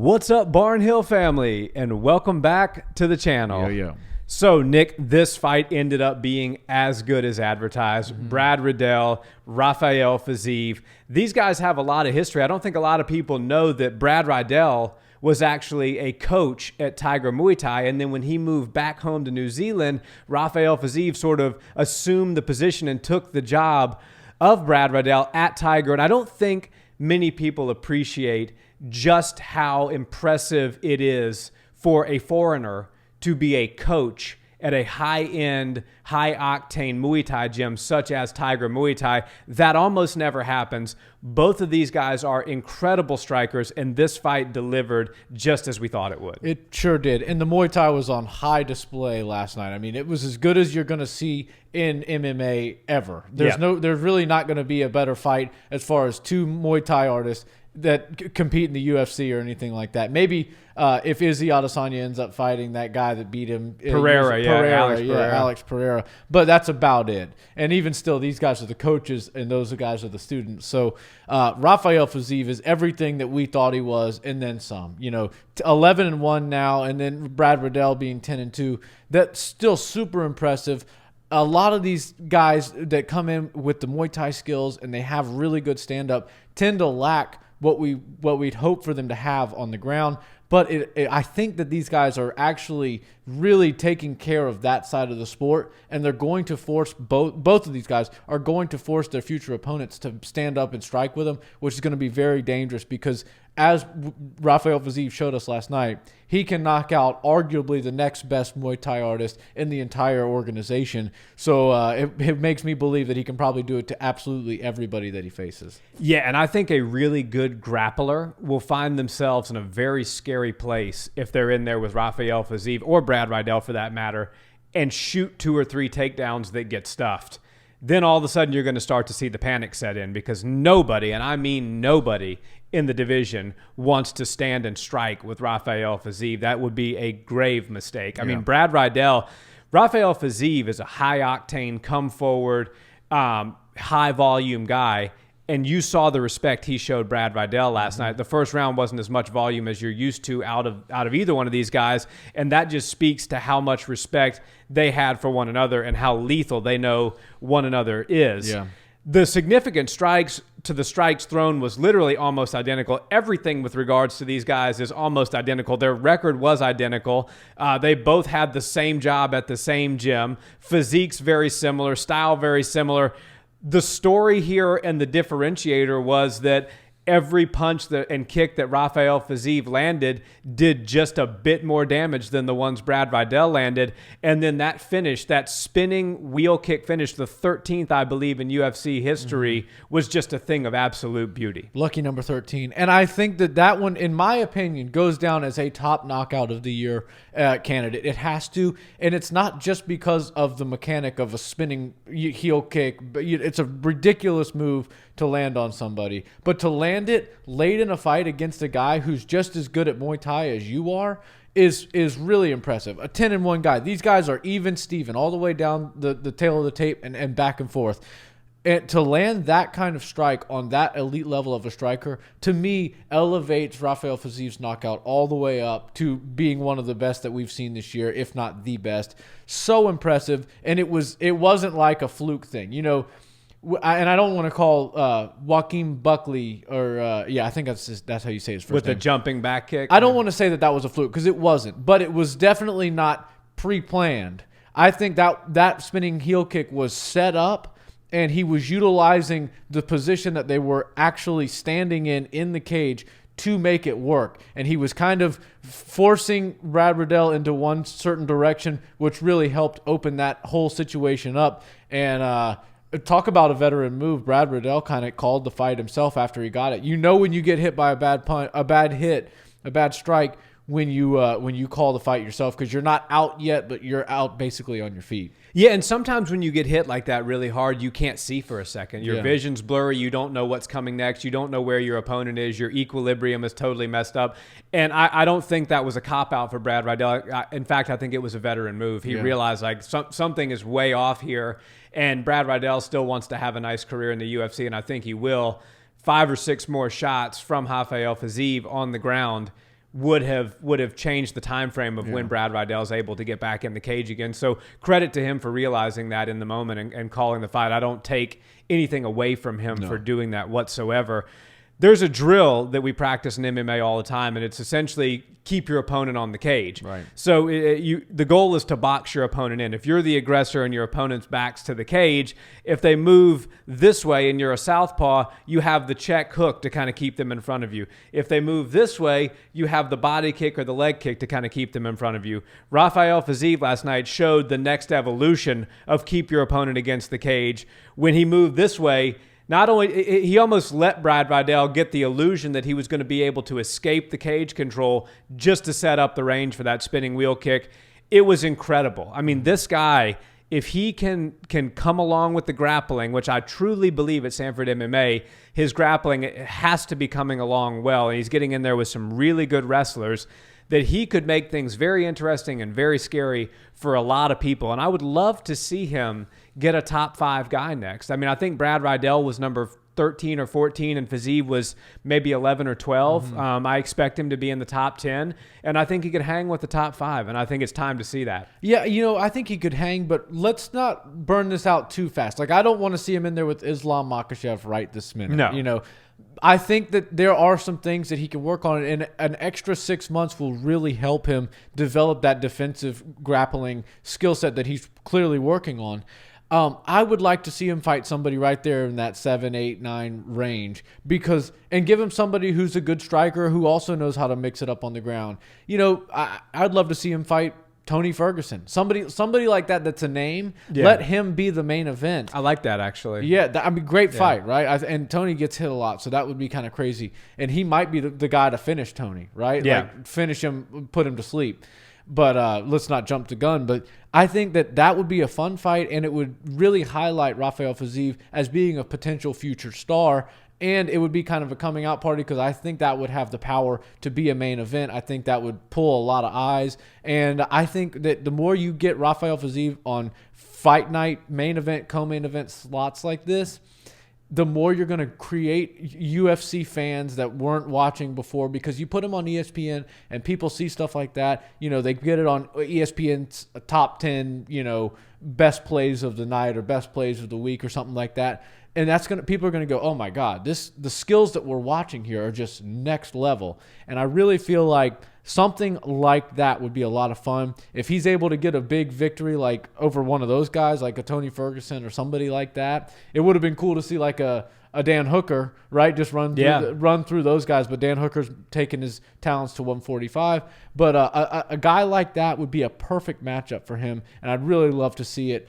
What's up, Barnhill family, and welcome back to the channel. Yeah. So, Nick, this fight ended up being as good as advertised. Brad Riddell, Rafael Fiziev. These guys have a lot of history. I don't think a lot of people know that Brad Riddell was actually a coach at Tiger Muay Thai, and then when he moved back home to New Zealand, Rafael Fiziev sort of assumed the position and took the job of Brad Riddell at Tiger. And I don't think many people appreciate just how impressive it is for a foreigner to be a coach at a high-end, high-octane Muay Thai gym such as Tiger Muay Thai. That almost never happens. Both of these guys are incredible strikers, and this fight delivered just as we thought it would. It sure did. And the Muay Thai was on high display last night. I mean, it was as good as you're going to see in MMA ever. There's really not going to be a better fight as far as two Muay Thai artists that compete in the UFC or anything like that. Maybe if Izzy Adesanya ends up fighting that guy that beat him. Alex Pereira. But that's about it. And even still, these guys are the coaches and those guys are the students. So Rafael Fiziev is everything that we thought he was and then some. 11-1 now, and then Brad Riddell being 10-2. That's still super impressive. A lot of these guys that come in with the Muay Thai skills and they have really good stand-up tend to lack what we'd hope for them to have on the ground. But I think that these guys are actually really taking care of that side of the sport, and they're going to force both of these guys are going to force their future opponents to stand up and strike with them, which is going to be very dangerous because, as Rafael Fiziev showed us last night, he can knock out arguably the next best Muay Thai artist in the entire organization. So it makes me believe that he can probably do it to absolutely everybody that he faces. Yeah, and I think a really good grappler will find themselves in a very scary place if they're in there with Rafael Fiziev or Brad Riddell for that matter and shoot 2 or 3 takedowns that get stuffed. Then all of a sudden you're going to start to see the panic set in because nobody, and I mean nobody, in the division wants to stand and strike with Rafael Fiziev. That would be a grave mistake. I mean, Rafael Fiziev is a high-octane, come-forward, high-volume guy, and you saw the respect he showed Brad Riddell last night. The first round wasn't as much volume as you're used to out of either one of these guys, and that just speaks to how much respect they had for one another and how lethal they know one another is. Yeah. The significant strikes to the strikes thrown was literally almost identical. Everything with regards to these guys is almost identical. Their record was identical. They both had the same job at the same gym. Physiques very similar, style very similar. The story here and the differentiator was that every punch and kick that Rafael Fiziev landed did just a bit more damage than the ones Brad Riddell landed. And then that finish, that spinning wheel kick finish, the 13th, I believe, in UFC history, was just a thing of absolute beauty. Lucky number 13. And I think that one, in my opinion, goes down as a top knockout of the year candidate. It has to. And it's not just because of the mechanic of a spinning heel kick. But it's a ridiculous move to land on somebody. But to land it late in a fight against a guy who's just as good at Muay Thai as you are is really impressive. A 10-1 guy. These guys are even Steven all the way down the tail of the tape and back and forth. And to land that kind of strike on that elite level of a striker, to me, elevates Rafael Fiziev's knockout all the way up to being one of the best that we've seen this year, if not the best. So impressive. And it wasn't like a fluke thing. And I don't want to call Joaquin Buckley I think that's how you say his first name. With the jumping back kick? I don't want to say that was a fluke because it wasn't, but it was definitely not pre-planned. I think that spinning heel kick was set up, and he was utilizing the position that they were actually standing in the cage to make it work. And he was kind of forcing Brad Riddell into one certain direction, which really helped open that whole situation up. And talk about a veteran move. Brad Riddell kind of called the fight himself after he got it. When you get hit by a bad strike, when you call the fight yourself, because you're not out yet, but you're out basically on your feet. Yeah, and sometimes when you get hit like that really hard, you can't see for a second. Your vision's blurry. You don't know what's coming next. You don't know where your opponent is. Your equilibrium is totally messed up. And I don't think that was a cop-out for Brad Riddell. In fact, I think it was a veteran move. He realized something is way off here, and Brad Riddell still wants to have a nice career in the UFC, and I think he will. 5 or 6 more shots from Rafael Fiziev on the ground would have changed the time frame of when Brad Riddell's able to get back in the cage again. So credit to him for realizing that in the moment and calling the fight. I don't take anything away from him for doing that whatsoever. There's a drill that we practice in MMA all the time, and it's essentially keep your opponent on the cage. Right. So the goal is to box your opponent in. If you're the aggressor and your opponent's back's to the cage, if they move this way and you're a southpaw, you have the check hook to kind of keep them in front of you. If they move this way, you have the body kick or the leg kick to kind of keep them in front of you. Rafael Fiziev last night showed the next evolution of keep your opponent against the cage. When he moved this way, not only he almost let Brad Riddell get the illusion that he was going to be able to escape the cage control just to set up the range for that spinning wheel kick. It was incredible. I mean, this guy, if he can come along with the grappling, which I truly believe at Sanford MMA, his grappling has to be coming along well, and he's getting in there with some really good wrestlers, that he could make things very interesting and very scary for a lot of people. And I would love to see him get a top 5 guy next. I mean, I think Brad Riddell was number 13 or 14, and Fiziev was maybe 11 or 12. I expect him to be in the top 10, and I think he could hang with the top 5, and I think it's time to see that. Yeah, I think he could hang, but let's not burn this out too fast. Like, I don't want to see him in there with Islam Makhachev right this minute. No. I think that there are some things that he can work on, and an extra 6 months will really help him develop that defensive grappling skill set that he's clearly working on. I would like to see him fight somebody right there in that 7, 8, 9 range and give him somebody who's a good striker who also knows how to mix it up on the ground. I'd love to see him fight Tony Ferguson, somebody like that. That's a name. Yeah. Let him be the main event. I like that, actually. Yeah, great fight, right? And Tony gets hit a lot, so that would be kind of crazy. And he might be the guy to finish Tony, right? Yeah, like finish him, put him to sleep. But let's not jump the gun. But I think that would be a fun fight, and it would really highlight Rafael Fiziev as being a potential future star. And it would be kind of a coming out party because I think that would have the power to be a main event. I think that would pull a lot of eyes. And I think that the more you get Rafael Fiziev on fight night, main event, co-main event slots like this, the more you're going to create UFC fans that weren't watching before, because you put them on ESPN and people see stuff like that. They get it on ESPN's top 10, best plays of the night or best plays of the week or something like that. And people are going to go, oh my God, the skills that we're watching here are just next level. And I really feel like something like that would be a lot of fun. If he's able to get a big victory like over one of those guys, like a Tony Ferguson or somebody like that, it would have been cool to see like a Dan Hooker, right? Just run through those guys. But Dan Hooker's taking his talents to 145. But a guy like that would be a perfect matchup for him. And I'd really love to see it.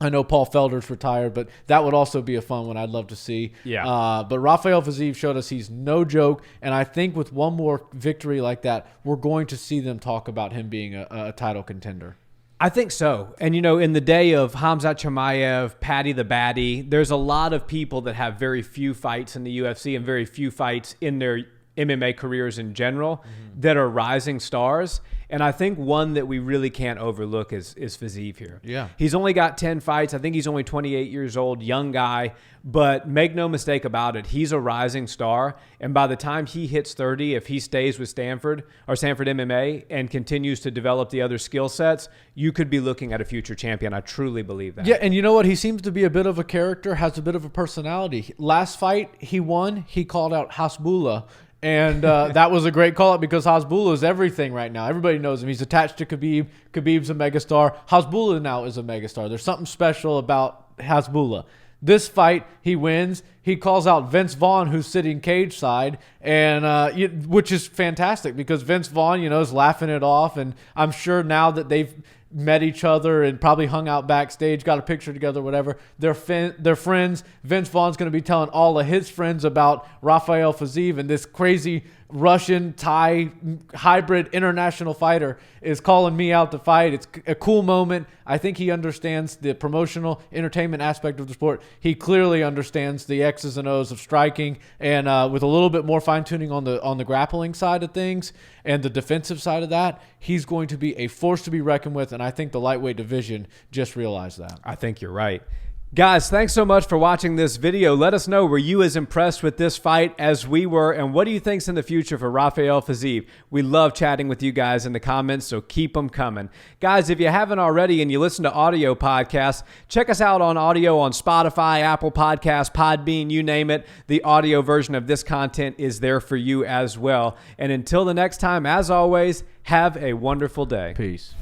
I know Paul Felder's retired, but that would also be a fun one I'd love to see. Yeah. But Rafael Fiziev showed us he's no joke, and I think with one more victory like that, we're going to see them talk about him being a title contender. I think so. And, in the day of Khamzat Chimaev, Paddy the Baddy, there's a lot of people that have very few fights in the UFC and very few fights in their MMA careers in general that are rising stars. And I think one that we really can't overlook is Fiziev here. Yeah. He's only got 10 fights. I think he's only 28 years old, young guy. But make no mistake about it, he's a rising star. And by the time he hits 30, if he stays with Sanford MMA and continues to develop the other skill sets, you could be looking at a future champion. I truly believe that. Yeah, and you know what? He seems to be a bit of a character, has a bit of a personality. Last fight he won, he called out Hasbullah. And that was a great call-up because Hasbullah is everything right now. Everybody knows him. He's attached to Khabib. Khabib's a megastar. Hasbullah now is a megastar. There's something special about Hasbullah. This fight, he wins. He calls out Vince Vaughn, who's sitting cage side, and which is fantastic because Vince Vaughn, is laughing it off. And I'm sure now that they've met each other and probably hung out backstage, got a picture together, whatever. They're friends. Vince Vaughn's going to be telling all of his friends about Rafael Fiziev, and this crazy Russian Thai hybrid international fighter is calling me out to fight. It's a cool moment. I think he understands the promotional entertainment aspect of the sport. He clearly understands the X's and O's of striking, and with a little bit more fine tuning on the grappling side of things and the defensive side of that, he's going to be a force to be reckoned with. And I think the lightweight division just realized that. I think you're right. Guys, thanks so much for watching this video. Let us know, were you as impressed with this fight as we were? And what do you think's in the future for Rafael Fiziev? We love chatting with you guys in the comments, so keep them coming. Guys, if you haven't already and you listen to audio podcasts, check us out on audio on Spotify, Apple Podcasts, Podbean, you name it. The audio version of this content is there for you as well. And until the next time, as always, have a wonderful day. Peace.